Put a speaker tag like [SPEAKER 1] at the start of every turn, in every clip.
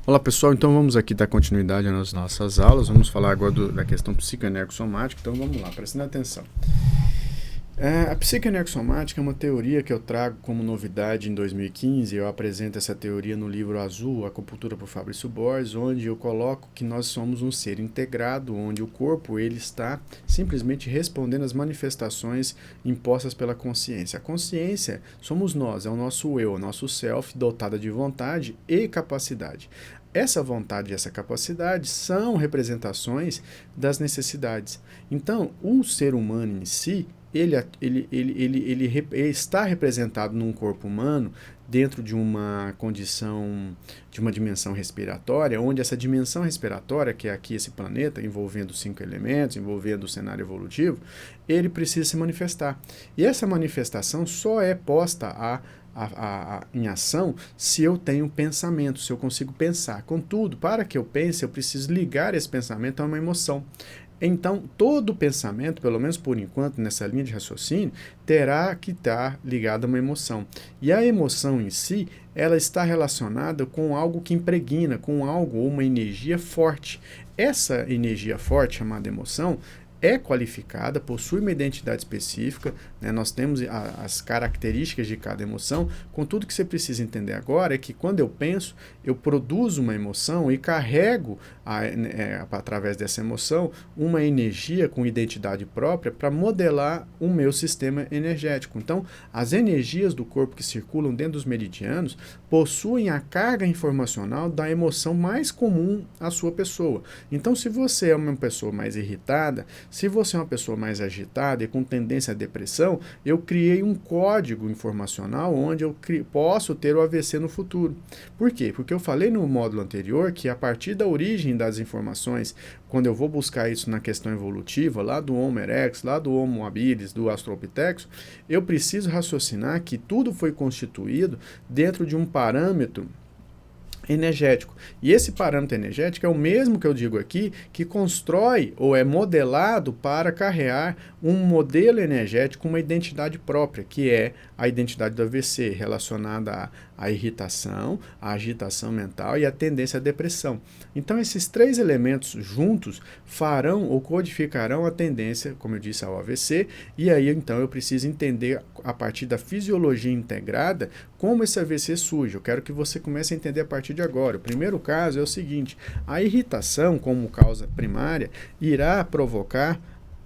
[SPEAKER 1] Olá pessoal, então vamos aqui dar continuidade nas nossas aulas, vamos falar agora da questão psicoenergossomática, então vamos lá, prestando atenção. A psicoenergossomática é uma teoria que eu trago como novidade em 2015, eu apresento essa teoria no livro Azul, Acupuntura por Fabrício Borges, onde eu coloco que nós somos um ser integrado, onde o corpo ele está simplesmente respondendo às manifestações impostas pela consciência. A consciência somos nós, é o nosso eu, o nosso self, dotada de vontade e capacidade. Essa vontade e essa capacidade são representações das necessidades. Então, o ser humano em si, ele está representado num corpo humano dentro de uma condição, de uma dimensão respiratória, onde essa dimensão respiratória, que é aqui esse planeta, envolvendo 5 elementos, envolvendo o cenário evolutivo, ele precisa se manifestar. E essa manifestação só é posta em ação se eu tenho pensamento, se eu consigo pensar. Contudo, para que eu pense, eu preciso ligar esse pensamento a uma emoção. Então, todo pensamento, pelo menos por enquanto, nessa linha de raciocínio, terá que estar ligado a uma emoção. E a emoção em si, ela está relacionada com algo que impregna, com algo ou uma energia forte. Essa energia forte, chamada emoção, é qualificada, possui uma identidade específica, né? Nós temos as características de cada emoção. Contudo, o que você precisa entender agora é que quando eu penso, eu produzo uma emoção e carrego, através dessa emoção, uma energia com identidade própria para modelar o meu sistema energético. Então, as energias do corpo que circulam dentro dos meridianos possuem a carga informacional da emoção mais comum à sua pessoa. Então, se você é uma pessoa mais irritada, se você é uma pessoa mais agitada e com tendência à depressão, eu criei um código informacional onde eu posso ter o AVC no futuro. Por quê? Porque eu falei no módulo anterior que a partir da origem das informações, quando eu vou buscar isso na questão evolutiva, lá do Homo erectus, lá do Homo habilis, do Australopithecus, eu preciso raciocinar que tudo foi constituído dentro de um parâmetro energético. E esse parâmetro energético é o mesmo que eu digo aqui, que constrói ou é modelado para carregar um modelo energético, uma identidade própria, que é a identidade do AVC, relacionada à irritação, à agitação mental e à tendência à depressão. Então, esses três elementos juntos farão ou codificarão a tendência, como eu disse, ao AVC, e aí então eu preciso entender, a partir da fisiologia integrada, como esse AVC surge. Eu quero que você comece a entender a partir de agora. O primeiro caso é o seguinte: a irritação, como causa primária, irá provocar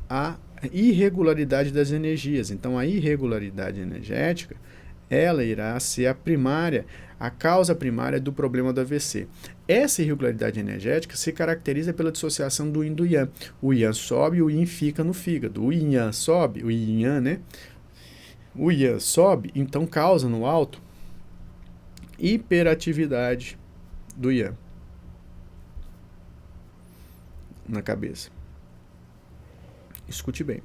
[SPEAKER 1] a irregularidade das energias. Então, a irregularidade energética, ela irá ser a primária, a causa primária do problema do AVC. Essa irregularidade energética se caracteriza pela dissociação do Yin do Yang. O Yang sobe e o Yin fica no fígado. O Yin sobe, o Yin, né? O Yang sobe, então causa no alto hiperatividade do Yang na cabeça. Escute bem.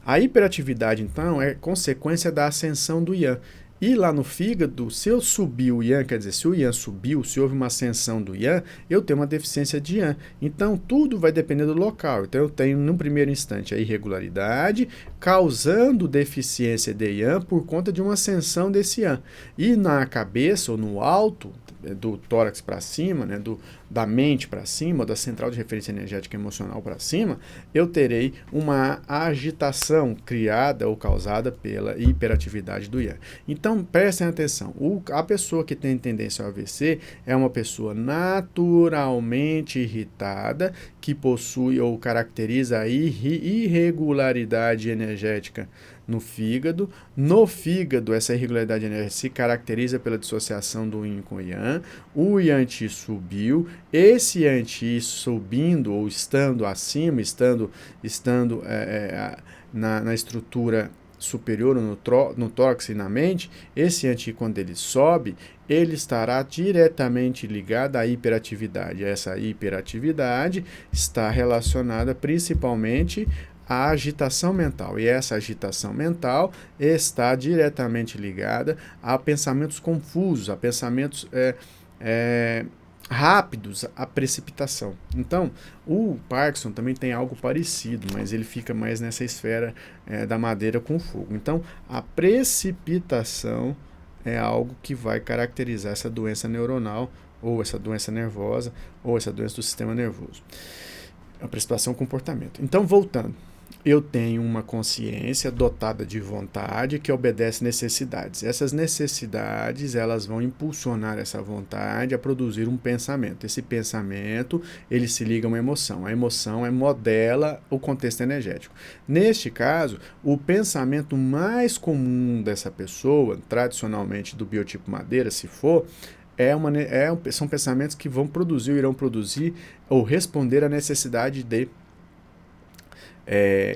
[SPEAKER 1] A hiperatividade, então, é consequência da ascensão do Yang. E lá no fígado, se eu subir o Yang, quer dizer, se o Yang subiu, se houve uma ascensão do Yang, eu tenho uma deficiência de Yang. Então, tudo vai depender do local. Então, eu tenho, no primeiro instante, a irregularidade, causando deficiência de Yang por conta de uma ascensão desse Yang. E na cabeça, ou no alto, do tórax para cima, né, da mente para cima, da central de referência energética e emocional para cima, eu terei uma agitação criada ou causada pela hiperatividade do Yang. Então, prestem atenção, a pessoa que tem tendência ao AVC é uma pessoa naturalmente irritada, que possui ou caracteriza a irregularidade energética no fígado. No fígado, essa irregularidade energética se caracteriza pela dissociação do Yin com o Yang. O Yang subiu, esse Yang subindo ou estando acima, estando na estrutura superior, no tórax e na mente, esse Yang, quando ele sobe, ele estará diretamente ligado à hiperatividade. Essa hiperatividade está relacionada principalmente a agitação mental. E essa agitação mental está diretamente ligada a pensamentos confusos, a pensamentos rápidos, a precipitação. Então, o Parkinson também tem algo parecido, mas ele fica mais nessa esfera da madeira com fogo. Então, a precipitação é algo que vai caracterizar essa doença neuronal, ou essa doença nervosa, ou essa doença do sistema nervoso. A precipitação comportamento. Então, voltando. Eu tenho uma consciência dotada de vontade que obedece necessidades. Essas necessidades, elas vão impulsionar essa vontade a produzir um pensamento. Esse pensamento, ele se liga a uma emoção. A emoção modela o contexto energético. Neste caso, o pensamento mais comum dessa pessoa, tradicionalmente do biotipo madeira, se for, são pensamentos que vão produzir, ou irão produzir, ou responder à necessidade de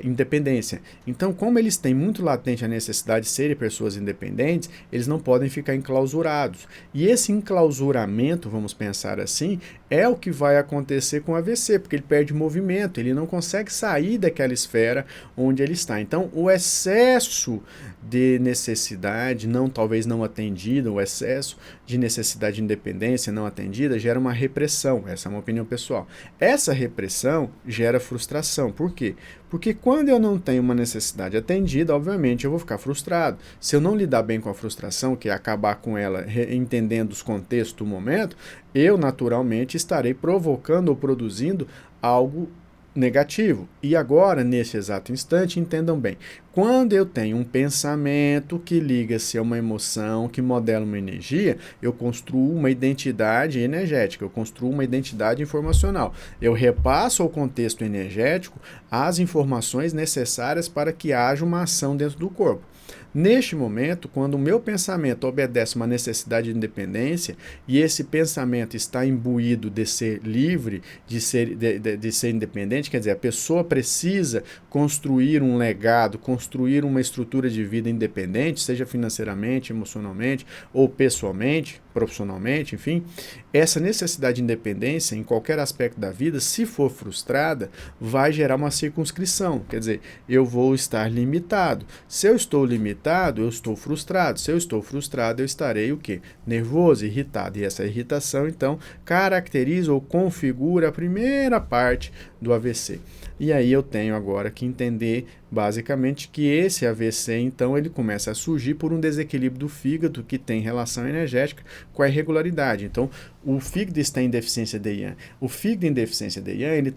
[SPEAKER 1] independência. Então, como eles têm muito latente a necessidade de serem pessoas independentes, eles não podem ficar enclausurados. E esse enclausuramento, vamos pensar assim, é o que vai acontecer com o AVC, porque ele perde movimento, ele não consegue sair daquela esfera onde ele está. Então, o excesso de necessidade, talvez não atendida, o excesso de necessidade de independência não atendida gera uma repressão. Essa é uma opinião pessoal. Essa repressão gera frustração. Por quê? Porque quando eu não tenho uma necessidade atendida, obviamente eu vou ficar frustrado. Se eu não lidar bem com a frustração, que é acabar com ela entendendo os contextos do momento, eu naturalmente estarei provocando ou produzindo algo negativo. E agora, nesse exato instante, entendam bem, quando eu tenho um pensamento que liga-se a uma emoção, que modela uma energia, eu construo uma identidade energética, eu construo uma identidade informacional. Eu repasso ao contexto energético as informações necessárias para que haja uma ação dentro do corpo. Neste momento, quando o meu pensamento obedece uma necessidade de independência e esse pensamento está imbuído de ser livre, de ser independente, quer dizer, a pessoa precisa construir um legado, construir uma estrutura de vida independente, seja financeiramente, emocionalmente ou pessoalmente, profissionalmente, enfim, essa necessidade de independência em qualquer aspecto da vida, se for frustrada, vai gerar uma circunscrição, quer dizer, eu vou estar limitado. Se eu estou limitado, eu estou frustrado. Se eu estou frustrado, eu estarei o quê? Nervoso, irritado. E essa irritação, então, caracteriza ou configura a primeira parte do AVC. E aí eu tenho agora que entender basicamente que esse AVC, então, ele começa a surgir por um desequilíbrio do fígado que tem relação energética com a irregularidade. Então, o fígado está em deficiência de Yang. O fígado em deficiência de Yang,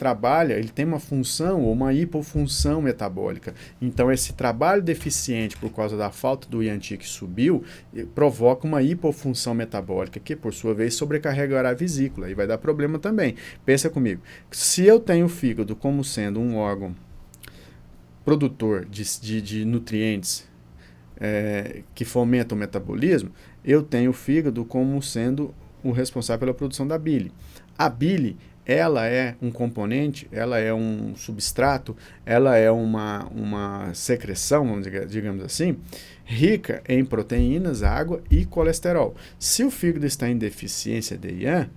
[SPEAKER 1] ele tem uma função ou uma hipofunção metabólica. Então, esse trabalho deficiente por causa da falta do Yang que subiu, provoca uma hipofunção metabólica, que por sua vez sobrecarregará a vesícula e vai dar problema também. Pensa comigo, se eu tenho o fígado como sendo um órgão produtor de nutrientes que fomentam o metabolismo, eu tenho o fígado como sendo o responsável pela produção da bile. A bile, ela é um componente, ela é um substrato, ela é uma secreção, digamos assim, rica em proteínas, água e colesterol. Se o fígado está em deficiência de Yang,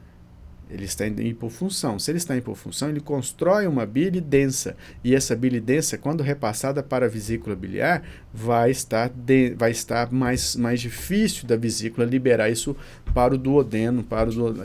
[SPEAKER 1] ele está em hipofunção. Se ele está em hipofunção, ele constrói uma bile densa. E essa bile densa, quando repassada para a vesícula biliar, vai estar mais difícil da vesícula liberar isso para o duodeno,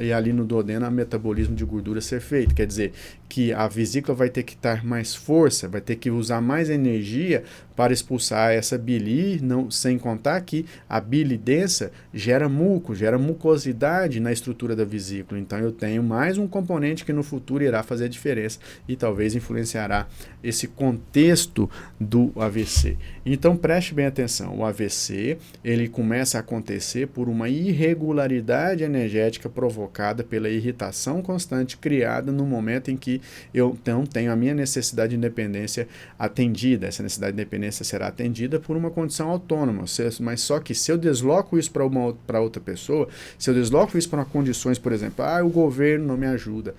[SPEAKER 1] e ali no duodeno, o metabolismo de gordura ser feito. Quer dizer, que a vesícula vai ter que dar mais força, vai ter que usar mais energia para expulsar essa bile, sem contar que a bile densa gera muco, gera mucosidade na estrutura da vesícula. Então eu tenho mais um componente que no futuro irá fazer a diferença e talvez influenciará esse contexto do AVC. Então preste bem atenção, o AVC ele começa a acontecer por uma irregularidade energética provocada pela irritação constante criada no momento em que eu não tenho a minha necessidade de independência atendida. Essa necessidade de independência será atendida por uma condição autônoma, mas só que se eu desloco isso para outra pessoa, se eu desloco isso para condições, por exemplo, o governo não me ajuda,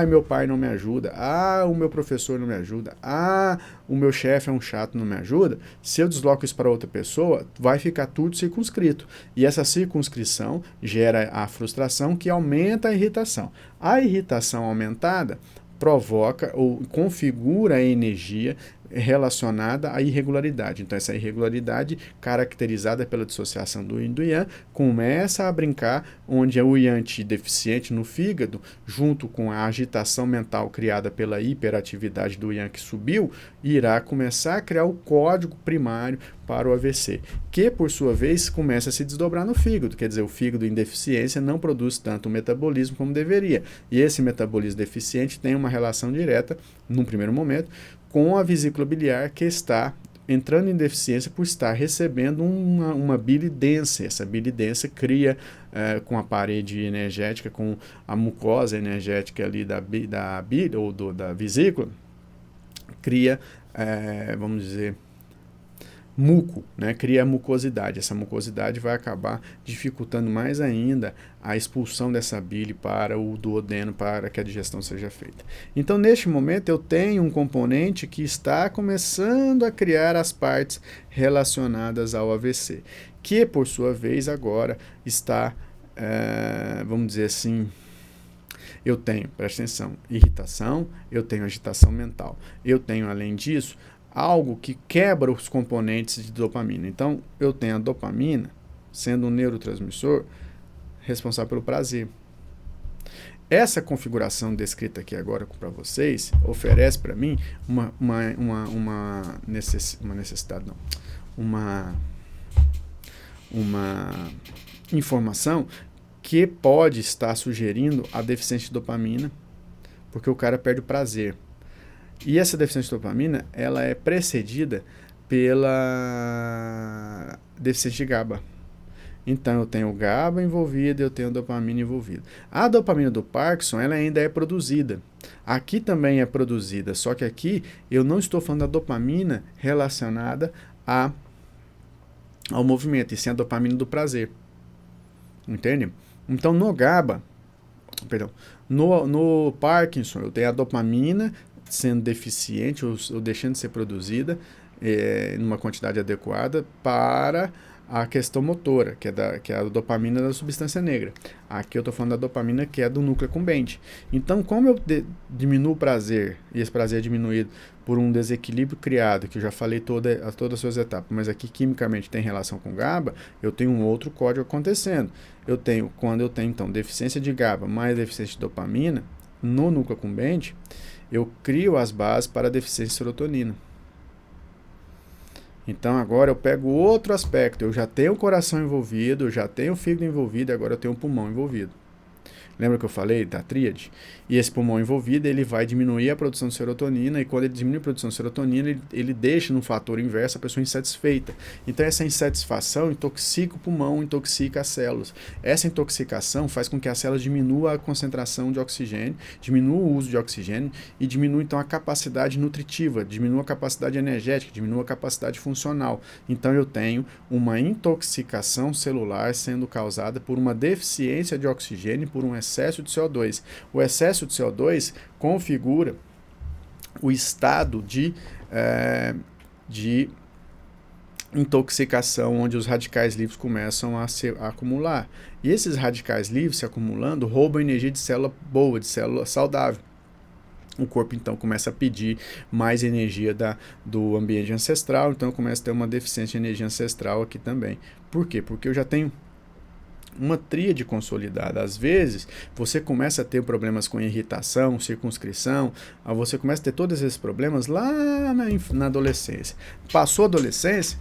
[SPEAKER 1] meu pai não me ajuda, o meu professor não me ajuda, o meu chefe é um chato, não me ajuda, se eu desloco isso para outra pessoa, vai ficar tudo circunscrito. E essa circunscrição gera a frustração que aumenta a irritação. A irritação aumentada provoca ou configura a energia relacionada à irregularidade. Então, essa irregularidade, caracterizada pela dissociação do Yin e do Yang, começa a brincar onde o Yang deficiente no fígado, junto com a agitação mental criada pela hiperatividade do Yang que subiu, irá começar a criar o código primário para o AVC, que por sua vez começa a se desdobrar no fígado, quer dizer, o fígado em deficiência não produz tanto metabolismo como deveria, e esse metabolismo deficiente tem uma relação direta, num primeiro momento, com a vesícula biliar que está entrando em deficiência por estar recebendo uma bile densa. Essa bile densa cria, com a parede energética, com a mucosa energética ali da bile ou da vesícula, cria, vamos dizer, muco, né? Cria mucosidade. Essa mucosidade vai acabar dificultando mais ainda a expulsão dessa bile para o duodeno, para que a digestão seja feita. Então, neste momento, eu tenho um componente que está começando a criar as partes relacionadas ao AVC, que, por sua vez, agora está, vamos dizer assim, eu tenho, presta atenção, irritação, eu tenho agitação mental. Eu tenho, além disso, algo que quebra os componentes de dopamina. Então, eu tenho a dopamina, sendo um neurotransmissor, responsável pelo prazer. Essa configuração descrita aqui agora para vocês, oferece para mim uma informação que pode estar sugerindo a deficiência de dopamina, porque o cara perde o prazer. E essa deficiência de dopamina, ela é precedida pela deficiência de GABA. Então, eu tenho o GABA envolvido e eu tenho a dopamina envolvida. A dopamina do Parkinson, ela ainda é produzida. Aqui também é produzida, só que aqui eu não estou falando da dopamina relacionada ao movimento, e sim a dopamina do prazer. Entende? Então, no GABA, no Parkinson, eu tenho a dopamina sendo deficiente ou deixando de ser produzida numa quantidade adequada para a questão motora, que é a dopamina da substância negra. Aqui eu estou falando da dopamina que é do núcleo accumbente. Então, como eu diminuo o prazer, e esse prazer é diminuído por um desequilíbrio criado, que eu já falei todas as suas etapas, mas aqui quimicamente tem relação com GABA, eu tenho um outro código acontecendo. Quando eu tenho, então, deficiência de GABA mais deficiência de dopamina, no núcleo accumbente, eu crio as bases para a deficiência de serotonina. Então, agora eu pego outro aspecto. Eu já tenho o coração envolvido, eu já tenho o fígado envolvido, e agora eu tenho o pulmão envolvido. Lembra que eu falei da tríade? E esse pulmão envolvido, ele vai diminuir a produção de serotonina, e quando ele diminui a produção de serotonina, ele deixa no fator inverso a pessoa insatisfeita. Então, essa insatisfação intoxica o pulmão, intoxica as células. Essa intoxicação faz com que as células diminuam a concentração de oxigênio, diminua o uso de oxigênio e diminua, então, a capacidade nutritiva, diminua a capacidade energética, diminua a capacidade funcional. Então, eu tenho uma intoxicação celular sendo causada por uma deficiência de oxigênio, por um excesso de CO2. O excesso de CO2 configura o estado de intoxicação, onde os radicais livres começam a se acumular. E esses radicais livres se acumulando roubam energia de célula boa, de célula saudável. O corpo, então, começa a pedir mais energia do ambiente ancestral, então começa a ter uma deficiência de energia ancestral aqui também. Por quê? Porque eu já tenho uma tríade consolidada. Às vezes, você começa a ter problemas com irritação, circunscrição, você começa a ter todos esses problemas lá na adolescência. Passou a adolescência,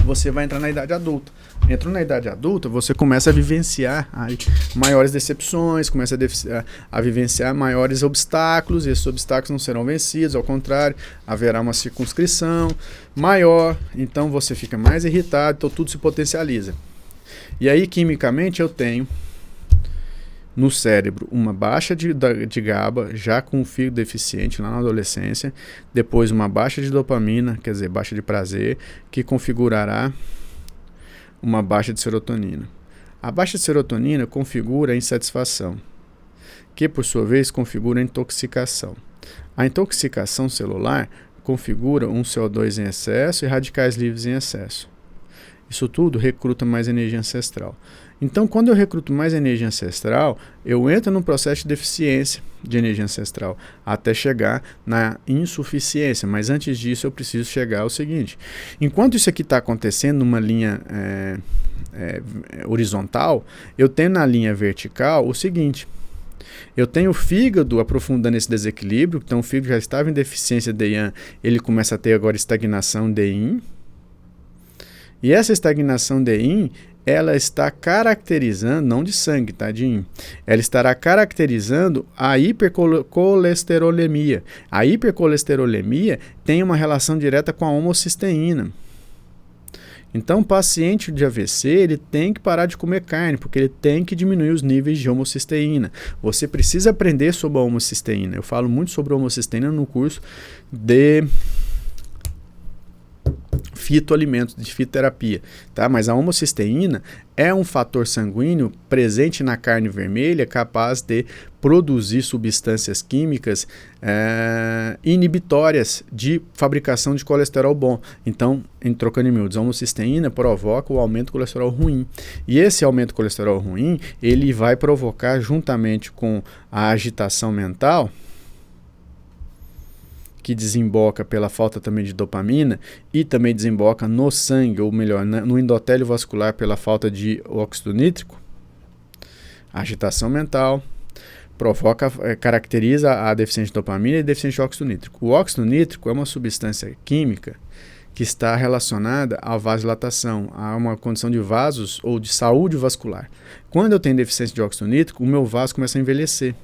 [SPEAKER 1] você vai entrar na idade adulta. Entrou na idade adulta, você começa a vivenciar maiores decepções, começa a vivenciar maiores obstáculos, e esses obstáculos não serão vencidos, ao contrário, haverá uma circunscrição maior, então você fica mais irritado, então tudo se potencializa. E aí, quimicamente, eu tenho no cérebro uma baixa de GABA, já com o fígado deficiente lá na adolescência, depois uma baixa de dopamina, quer dizer, baixa de prazer, que configurará uma baixa de serotonina. A baixa de serotonina configura a insatisfação, que por sua vez configura a intoxicação. A intoxicação celular configura um CO2 em excesso e radicais livres em excesso. Isso tudo recruta mais energia ancestral. Então, quando eu recruto mais energia ancestral, eu entro num processo de deficiência de energia ancestral, até chegar na insuficiência. Mas antes disso, eu preciso chegar ao seguinte: enquanto isso aqui está acontecendo numa linha horizontal, eu tenho na linha vertical o seguinte: Eu tenho o fígado aprofundando esse desequilíbrio, então o fígado já estava em deficiência de IAN, ele começa a ter agora estagnação de IN. E essa estagnação de IN, ela está caracterizando, não de sangue, tá, de IN, ela estará caracterizando a hipercolesterolemia. A hipercolesterolemia tem uma relação direta com a homocisteína. Então, o paciente de AVC, ele tem que parar de comer carne, porque ele tem que diminuir os níveis de homocisteína. Você precisa aprender sobre a homocisteína. Eu falo muito sobre a homocisteína no curso de fitoalimentos, de fitoterapia, tá? Mas a homocisteína é um fator sanguíneo presente na carne vermelha capaz de produzir substâncias químicas inibitórias de fabricação de colesterol bom. Então, trocando em miúdos, a homocisteína provoca o aumento do colesterol ruim. E esse aumento do colesterol ruim, ele vai provocar, juntamente com a agitação mental, que desemboca pela falta também de dopamina e também desemboca no sangue, ou melhor, no endotélio vascular pela falta de óxido nítrico, a agitação mental provoca, caracteriza a deficiência de dopamina e deficiência de óxido nítrico. O óxido nítrico é uma substância química que está relacionada à vasodilatação, a uma condição de vasos ou de saúde vascular. Quando eu tenho deficiência de óxido nítrico, o meu vaso começa a envelhecer.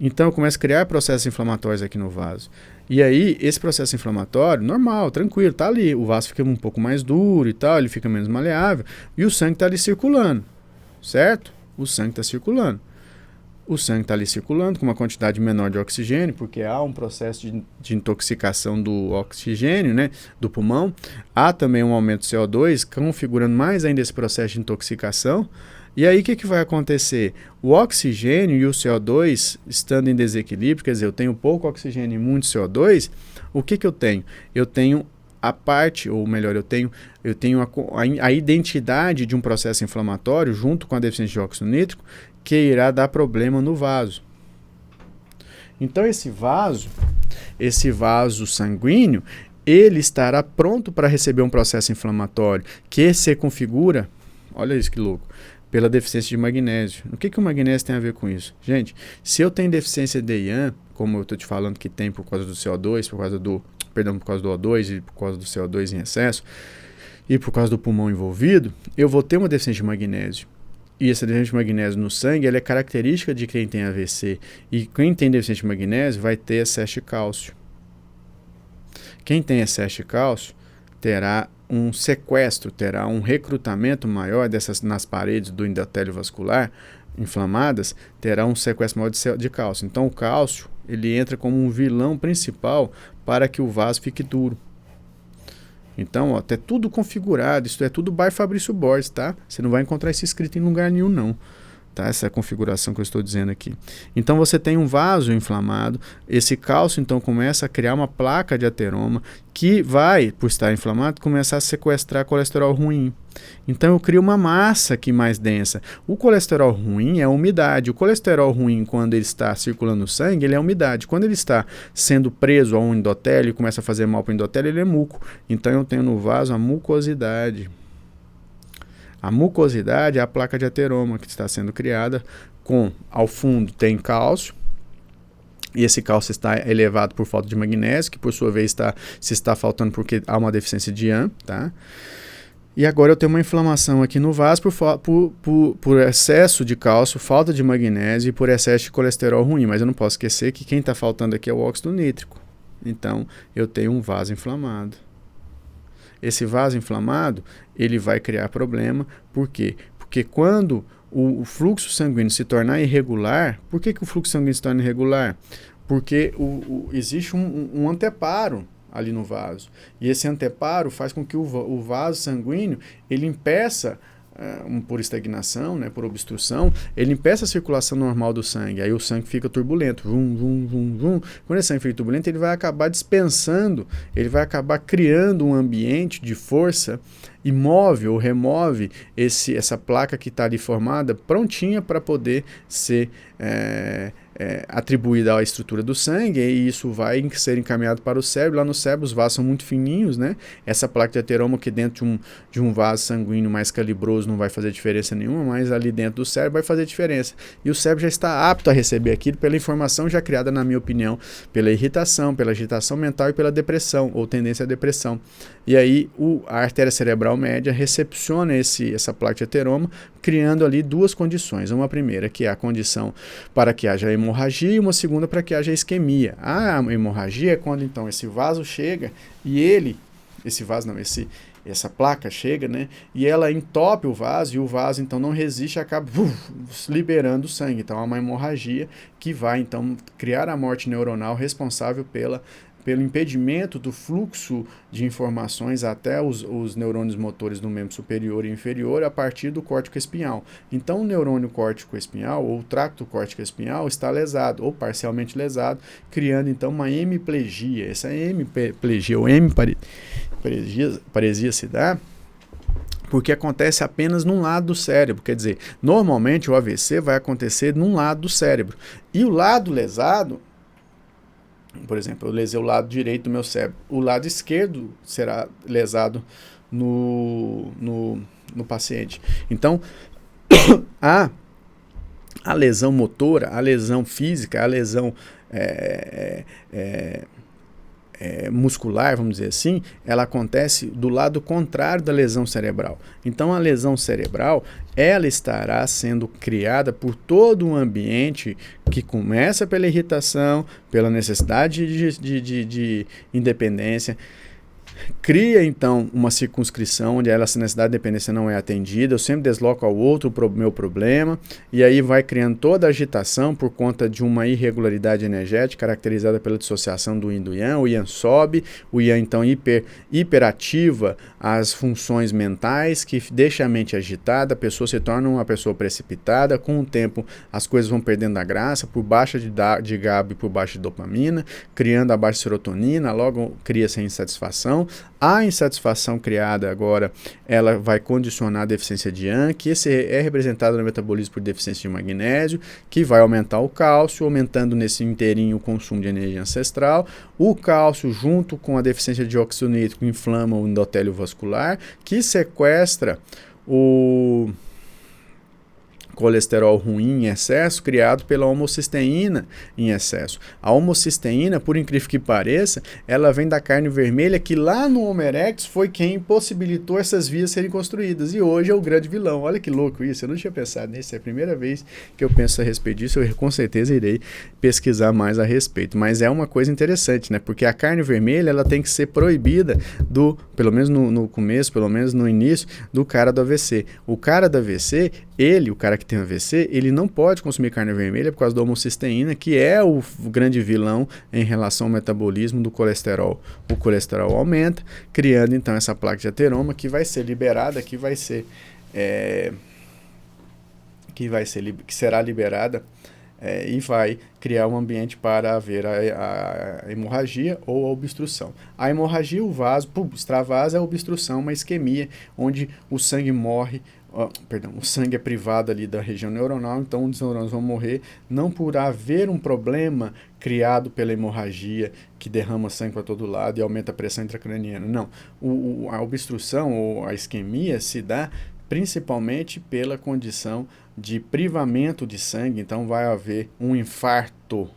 [SPEAKER 1] Então eu começo a criar processos inflamatórios aqui no vaso. E aí, esse processo inflamatório, normal, tranquilo, tá ali. O vaso fica um pouco mais duro e tal, ele fica menos maleável. E o sangue está ali circulando, certo? O sangue está circulando. O sangue está ali circulando com uma quantidade menor de oxigênio, porque há um processo de intoxicação do oxigênio, né, do pulmão. Há também um aumento do CO2, configurando mais ainda esse processo de intoxicação. E aí o que vai acontecer? O oxigênio e o CO2 estando em desequilíbrio, quer dizer, eu tenho pouco oxigênio e muito CO2, o que eu tenho? Eu tenho a parte, ou melhor, eu tenho a identidade de um processo inflamatório junto com a deficiência de óxido nítrico que irá dar problema no vaso. Então esse vaso sanguíneo, ele estará pronto para receber um processo inflamatório que se configura, olha isso que louco, pela deficiência de magnésio. O que o magnésio tem a ver com isso? Gente, se eu tenho deficiência de IAN, como eu estou te falando que tem por causa do CO2, por causa do O2 e por causa do CO2 em excesso, e por causa do pulmão envolvido, eu vou ter uma deficiência de magnésio. E essa deficiência de magnésio no sangue, ela é característica de quem tem AVC. E quem tem deficiência de magnésio vai ter excesso de cálcio. Quem tem excesso de cálcio terá um sequestro, terá um recrutamento maior nas paredes do endotélio vascular inflamadas, terá um sequestro maior de cálcio. Então o cálcio, ele entra como um vilão principal para que o vaso fique duro. Então, ó, tá tudo configurado, isso é tudo by Fabrício Borges, tá? Você não vai encontrar isso escrito em lugar nenhum, não. Tá? Essa é a configuração que eu estou dizendo aqui. Então você tem um vaso inflamado, esse cálcio então começa a criar uma placa de ateroma que vai, por estar inflamado, começar a sequestrar colesterol ruim. Então eu crio uma massa aqui mais densa. O colesterol ruim é a umidade. O colesterol ruim, quando ele está circulando no sangue, ele é a umidade. Quando ele está sendo preso a um endotélio e começa a fazer mal para o endotélio, ele é muco. Então eu tenho no vaso a mucosidade. A mucosidade é a placa de ateroma que está sendo criada ao fundo tem cálcio, e esse cálcio está elevado por falta de magnésio, que por sua vez se está faltando porque há uma deficiência de IAN, tá? E agora eu tenho uma inflamação aqui no vaso por excesso de cálcio, falta de magnésio e por excesso de colesterol ruim, mas eu não posso esquecer que quem está faltando aqui é o óxido nítrico. Então eu tenho um vaso inflamado. Esse vaso inflamado, ele vai criar problema. Por quê? Porque quando o fluxo sanguíneo se tornar irregular, por que o fluxo sanguíneo se torna irregular? Porque existe um anteparo ali no vaso. E esse anteparo faz com que o vaso sanguíneo, ele impeça, por estagnação, né, por obstrução, ele impeça a circulação normal do sangue. Aí o sangue fica turbulento. Vum, vum, vum, vum. Quando esse sangue fica turbulento, ele vai acabar dispensando, ele vai acabar criando um ambiente de força e move ou remove essa placa que está ali formada, prontinha para poder ser atribuída à estrutura do sangue, e isso vai ser encaminhado para o cérebro. Lá no cérebro os vasos são muito fininhos, né? Essa placa de ateroma que dentro de um vaso sanguíneo mais calibroso não vai fazer diferença nenhuma, mas ali dentro do cérebro vai fazer diferença. E o cérebro já está apto a receber aquilo pela informação já criada, na minha opinião, pela irritação, pela agitação mental e pela depressão, ou tendência à depressão. E aí a artéria cerebral média recepciona essa placa de ateroma, criando ali duas condições. Uma primeira, que é a condição para que haja hemorragia, e uma segunda para que haja isquemia. A hemorragia é quando então esse vaso chega e essa placa chega, né, e ela entope o vaso, e o vaso então não resiste e acaba liberando sangue. Então há uma hemorragia que vai então criar a morte neuronal responsável pelo impedimento do fluxo de informações até os neurônios motores do membro superior e inferior a partir do córtex espinhal. Então o neurônio córtico espinhal, ou o tracto córtico espinhal, está lesado ou parcialmente lesado, criando então uma hemiplegia. Essa hemiplegia ou hemiparesia se dá porque acontece apenas num lado do cérebro. Quer dizer, normalmente o AVC vai acontecer num lado do cérebro. E o lado lesado, por exemplo, eu lesei o lado direito do meu cérebro, o lado esquerdo será lesado no paciente. Então, a lesão motora, a lesão física, a lesão muscular, vamos dizer assim, ela acontece do lado contrário da lesão cerebral. Então a lesão cerebral, ela estará sendo criada por todo um ambiente que começa pela irritação, pela necessidade de independência, cria então uma circunscrição onde essa necessidade de dependência não é atendida, eu sempre desloco ao outro meu problema, e aí vai criando toda a agitação por conta de uma irregularidade energética caracterizada pela dissociação do yin do yang. O yang sobe, o yang então hiperativa as funções mentais, que deixa a mente agitada, a pessoa se torna uma pessoa precipitada, com o tempo as coisas vão perdendo a graça, por baixa de GABA e por baixa de dopamina, criando a baixa serotonina, logo cria-se a insatisfação. A insatisfação criada agora, ela vai condicionar a deficiência de Yang, que esse é representado no metabolismo por deficiência de magnésio, que vai aumentar o cálcio, aumentando nesse inteirinho o consumo de energia ancestral. O cálcio, junto com a deficiência de óxido nítrico, inflama o endotélio vascular, que sequestra o colesterol ruim em excesso, criado pela homocisteína em excesso. A homocisteína, por incrível que pareça, ela vem da carne vermelha, que lá no Homo erectus foi quem possibilitou essas vias serem construídas, e hoje é o grande vilão. Olha que louco isso, eu não tinha pensado nisso, é a primeira vez que eu penso a respeito disso, eu com certeza irei pesquisar mais a respeito, mas é uma coisa interessante, né, porque a carne vermelha, ela tem que ser proibida pelo menos no começo, pelo menos no início, do cara do AVC. O cara do AVC, o cara que tem AVC, ele não pode consumir carne vermelha por causa da homocisteína, que é o grande vilão em relação ao metabolismo do colesterol. O colesterol aumenta, criando então essa placa de ateroma que vai ser liberada, que será liberada e vai criar um ambiente para haver a hemorragia ou a obstrução. A hemorragia, o vaso, extravasa, a obstrução, uma isquemia, onde o sangue morre, o sangue é privado ali da região neuronal, então os neurônios vão morrer, não por haver um problema criado pela hemorragia, que derrama sangue para todo lado e aumenta a pressão intracraniana. Não, a obstrução ou a isquemia se dá principalmente pela condição de privamento de sangue, então vai haver um infarto.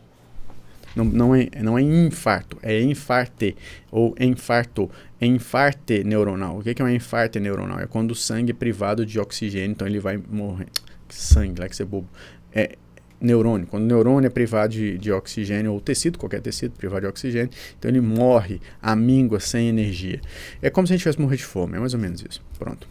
[SPEAKER 1] Não é infarto, é infarte ou infarto, é infarte neuronal. O que é um infarte neuronal? É quando o sangue é privado de oxigênio, então ele vai morrer. Sangue, lá que você é bobo. É neurônio. Quando o neurônio é privado de oxigênio, ou tecido, qualquer tecido privado de oxigênio, então ele morre, amíngua, sem energia. É como se a gente tivesse morrer de fome, é mais ou menos isso. Pronto.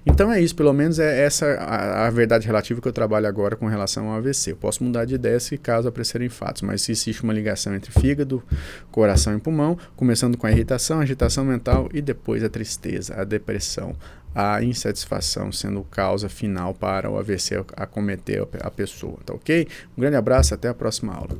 [SPEAKER 1] Então é isso, pelo menos é essa a verdade relativa que eu trabalho agora com relação ao AVC. Eu posso mudar de ideia se caso aparecerem fatos, mas se existe uma ligação entre fígado, coração e pulmão, começando com a irritação, a agitação mental e depois a tristeza, a depressão, a insatisfação sendo causa final para o AVC acometer a pessoa, tá ok? Um grande abraço, até a próxima aula.